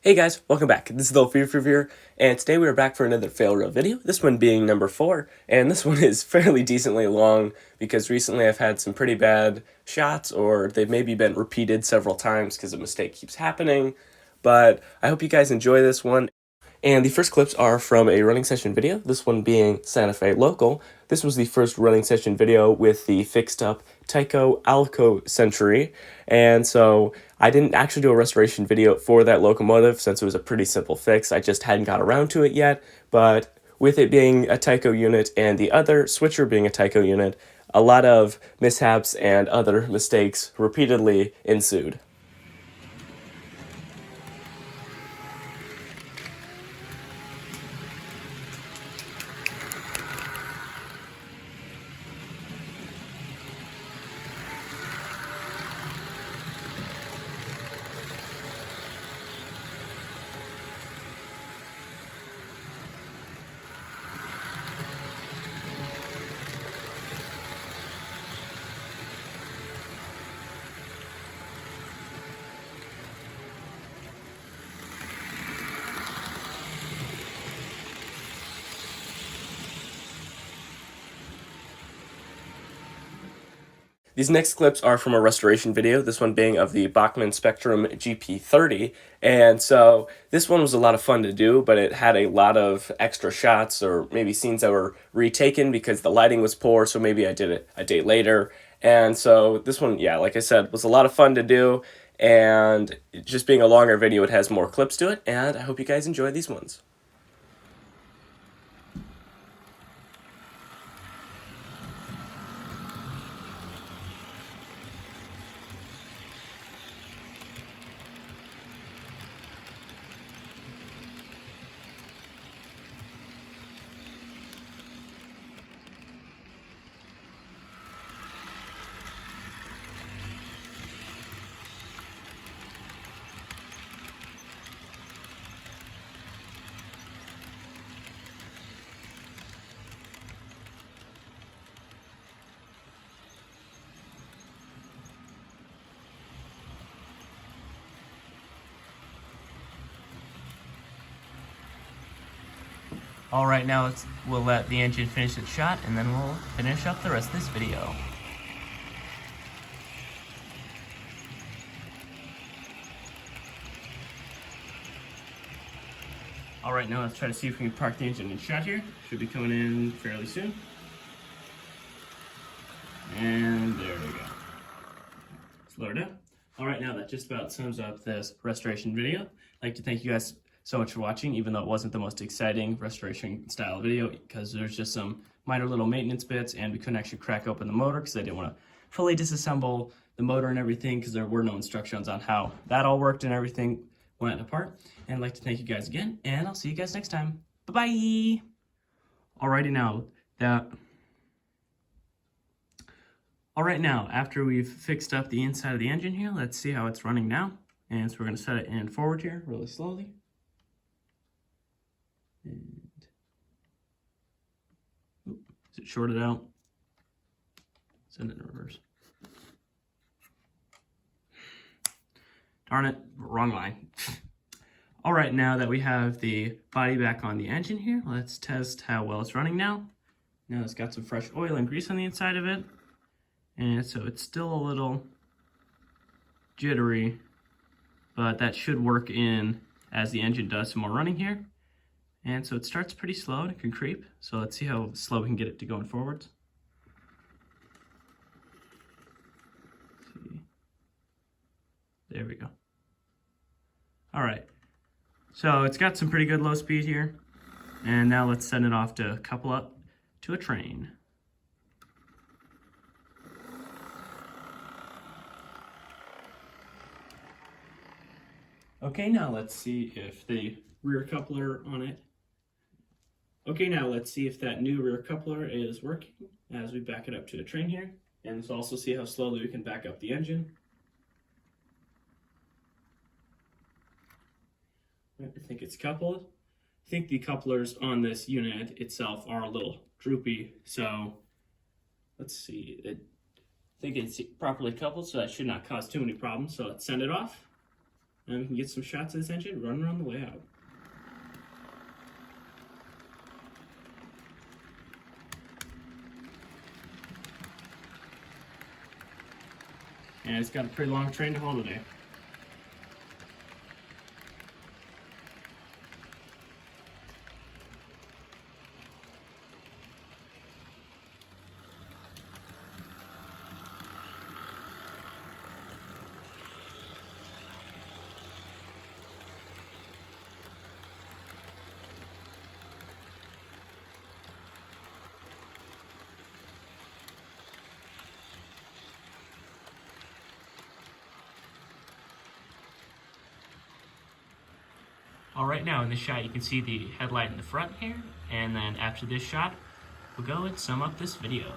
Hey guys, welcome back. This is the Reviewer, and today we are back for another fail reel video, this one being number 4, and this one is fairly decently long because recently I've had some pretty bad shots, or they've maybe been repeated several times because a mistake keeps happening, but I hope you guys enjoy this one. And the first clips are from a running session video, this one being Santa Fe Local. This was the first running session video with the fixed up Tycho Alco Century, and so I didn't actually do a restoration video for that locomotive since it was a pretty simple fix. I just hadn't got around to it yet, but with it being a Tycho unit and the other switcher being a Tycho unit, a lot of mishaps and other mistakes repeatedly ensued. These next clips are from a restoration video, this one being of the Bachmann GP30, and so this one was a lot of fun to do, but it had a lot of extra shots or maybe scenes that were retaken because the lighting was poor, so maybe I did it a day later, and so this one, yeah, like I said, was a lot of fun to do, and just being a longer video, it has more clips to it, and I hope you guys enjoy these ones. All right, now we'll let the engine finish its shot, and then we'll finish up the rest of this video. All right, now let's try to see if we can park the engine in shot here. Should be coming in fairly soon. And there we go. Slow her down. All right, now that just about sums up this restoration video. I'd like to thank you guys so much for watching, even though it wasn't the most exciting restoration style video, because there's just some minor little maintenance bits, and we couldn't actually crack open the motor because I didn't want to fully disassemble the motor and everything because there were no instructions on how that all worked and everything went apart. And I'd like to thank you guys again, and I'll see you guys next time. Bye-bye! Alrighty now, after we've fixed up the inside of the engine here, let's see how it's running now. And so we're going to set it in forward here really slowly. And is it shorted out? Send it in reverse. Darn it, wrong line. All right, now that we have the body back on the engine here, let's test how well it's running now. Now it's got some fresh oil and grease on the inside of it. And so it's still a little jittery, but that should work in as the engine does some more running here. And so it starts pretty slow and it can creep. So let's see how slow we can get it to going forwards. Let's see. There we go. All right. So it's got some pretty good low speed here. And now let's send it off to couple up to a train. Okay, now let's see if the rear coupler on it. Okay, now let's see if that new rear coupler is working as we back it up to the train here. And let's also see how slowly we can back up the engine. I think it's coupled. I think the couplers on this unit itself are a little droopy, so let's see. I think it's properly coupled, so that should not cause too many problems. So let's send it off. and we can get some shots of this engine running on the way out. And it's got a pretty long train to haul today. All right, now in this shot you can see the headlight in the front here, and then after this shot we'll go and sum up this video.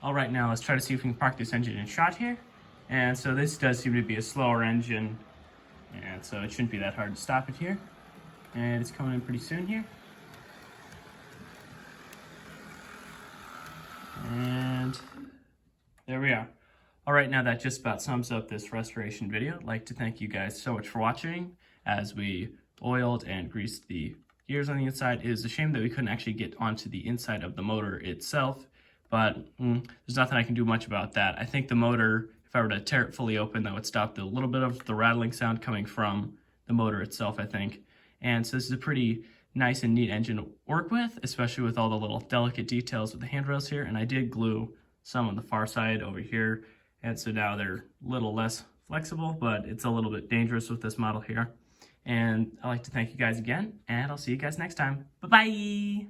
All right, now let's try to see if we can park this engine in shot here. And so this does seem to be a slower engine, and so it shouldn't be that hard to stop it here. And it's coming in pretty soon here. And there we are. All right, now that just about sums up this restoration video. I'd like to thank you guys so much for watching as we oiled and greased the gears on the inside. It is a shame that we couldn't actually get onto the inside of the motor itself, but there's nothing I can do much about that. I think the motor, if I were to tear it fully open, that would stop the little bit of the rattling sound coming from the motor itself, I think. And so this is a pretty nice and neat engine to work with, especially with all the little delicate details with the handrails here. And I did glue some on the far side over here, and so now they're a little less flexible, but it's a little bit dangerous with this model here. And I'd like to thank you guys again, and I'll see you guys next time. Bye-bye!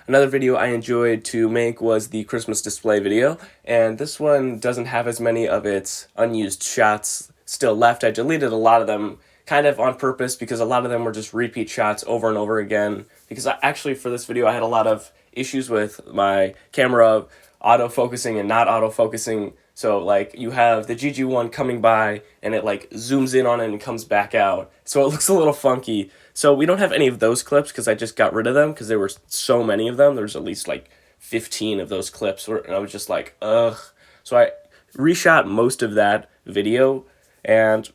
Another video I enjoyed to make was the Christmas display video, and this one doesn't have as many of its unused shots still left. I deleted a lot of them kind of on purpose because a lot of them were just repeat shots over and over again, because actually for this video I had a lot of issues with my camera autofocusing and not autofocusing. So like you have the GG1 coming by and it like zooms in on it and comes back out, so it looks a little funky. So we don't have any of those clips because I just got rid of them because there were so many of them. There's at least like 15 of those clips and I was just like, ugh. So I reshot most of that video, and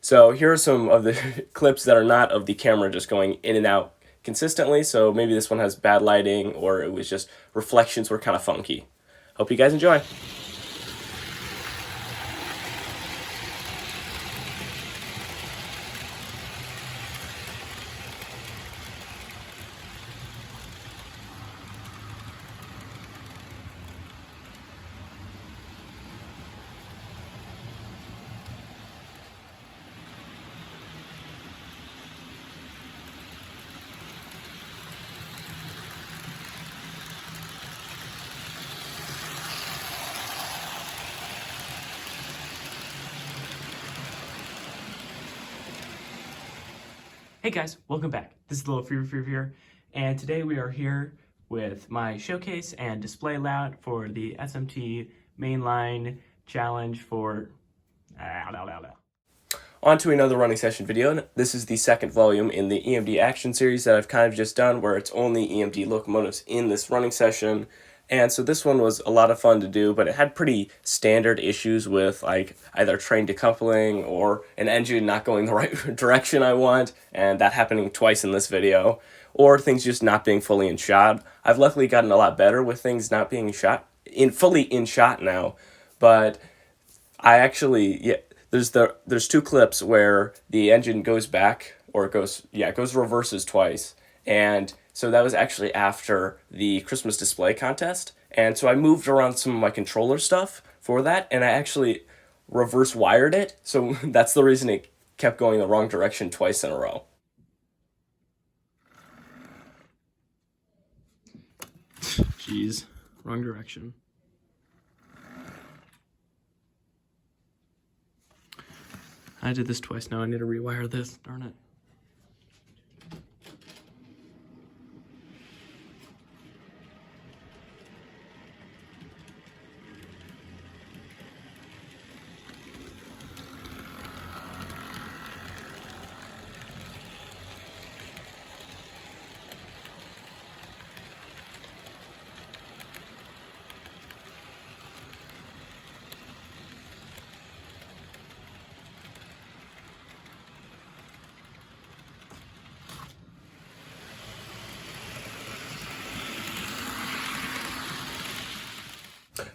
so here are some of the clips that are not of the camera just going in and out consistently. So maybe this one has bad lighting, or it was just reflections were kind of funky. Hope you guys enjoy. Hey guys, welcome back. This is the Little Fear here, and today we are here with my showcase and display layout for the SMT mainline challenge for... On to another running session video. This is the second volume in the EMD action series that I've kind of just done, where it's only EMD locomotives in this running session. And so this one was a lot of fun to do, but it had pretty standard issues with like either train decoupling or an engine not going the right direction I want, and that happening twice in this video, or things just not being fully in shot. I've luckily gotten a lot better with things not being fully in shot now, but I actually, there's two clips where the engine goes back, or it goes reverses twice. And so that was actually after the Christmas display contest. And so I moved around some of my controller stuff for that, and I actually reverse wired it. So that's the reason it kept going the wrong direction twice in a row. Jeez, wrong direction. I did this twice now. I need to rewire this, darn it.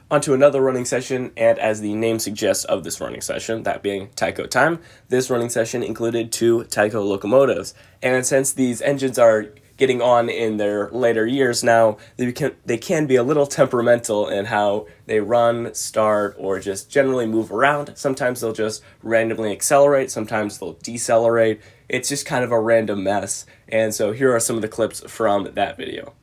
onto another running session, and as the name suggests of this running session, that being Tycho time, this running session included 2 Tycho locomotives. And since these engines are getting on in their later years now, they can be a little temperamental in how they run, start, or just generally move around. Sometimes they'll just randomly accelerate, sometimes they'll decelerate. It's just kind of a random mess. And so here are some of the clips from that video.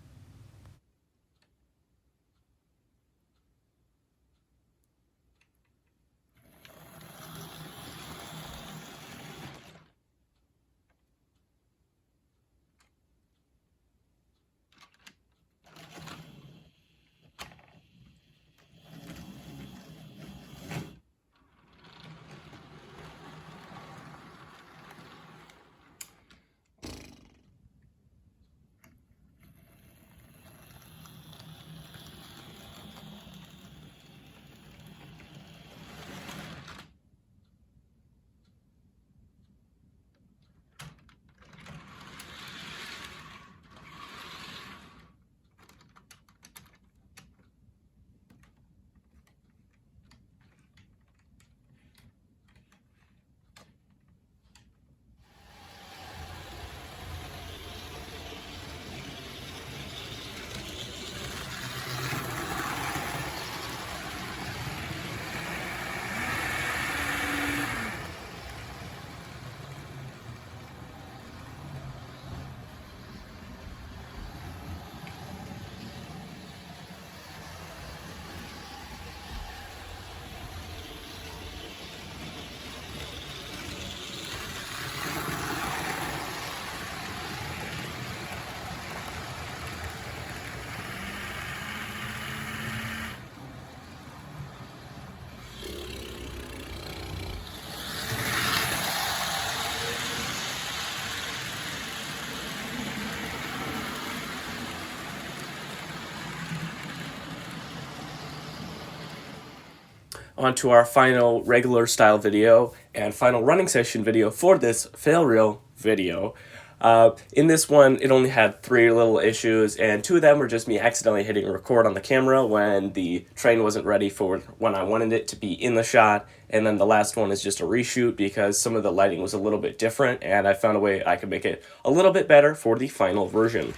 Onto our final regular style video and final running session video for this fail reel video. In this one, it only had 3 little issues, and 2 of them were just me accidentally hitting record on the camera when the train wasn't ready for when I wanted it to be in the shot, and then the last one is just a reshoot because some of the lighting was a little bit different, and I found a way I could make it a little bit better for the final version.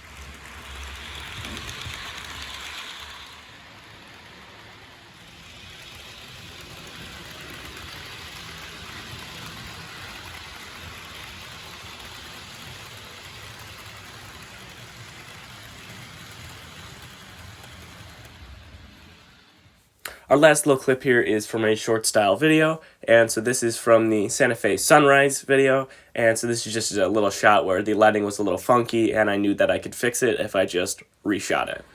Our last little clip here is from a short style video, and so this is from the Santa Fe sunrise video, and so this is just a little shot where the lighting was a little funky, and I knew that I could fix it if I just reshot it.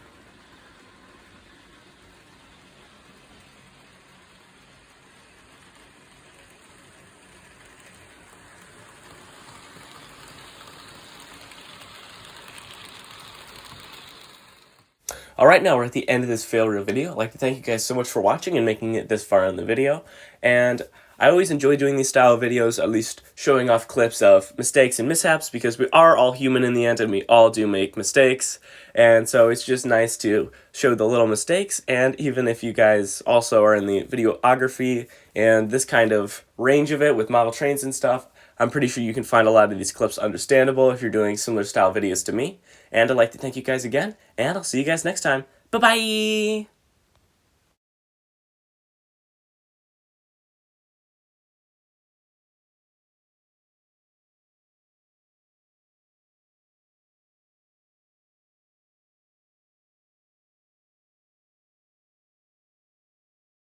Alright, now we're at the end of this fail reel video. I'd like to thank you guys so much for watching and making it this far in the video. And I always enjoy doing these style of videos, at least showing off clips of mistakes and mishaps, because we are all human in the end and we all do make mistakes. And so it's just nice to show the little mistakes, and even if you guys also are in the videography and this kind of range of it with model trains and stuff, I'm pretty sure you can find a lot of these clips understandable if you're doing similar style videos to me. And I'd like to thank you guys again, and I'll see you guys next time. Bye-bye!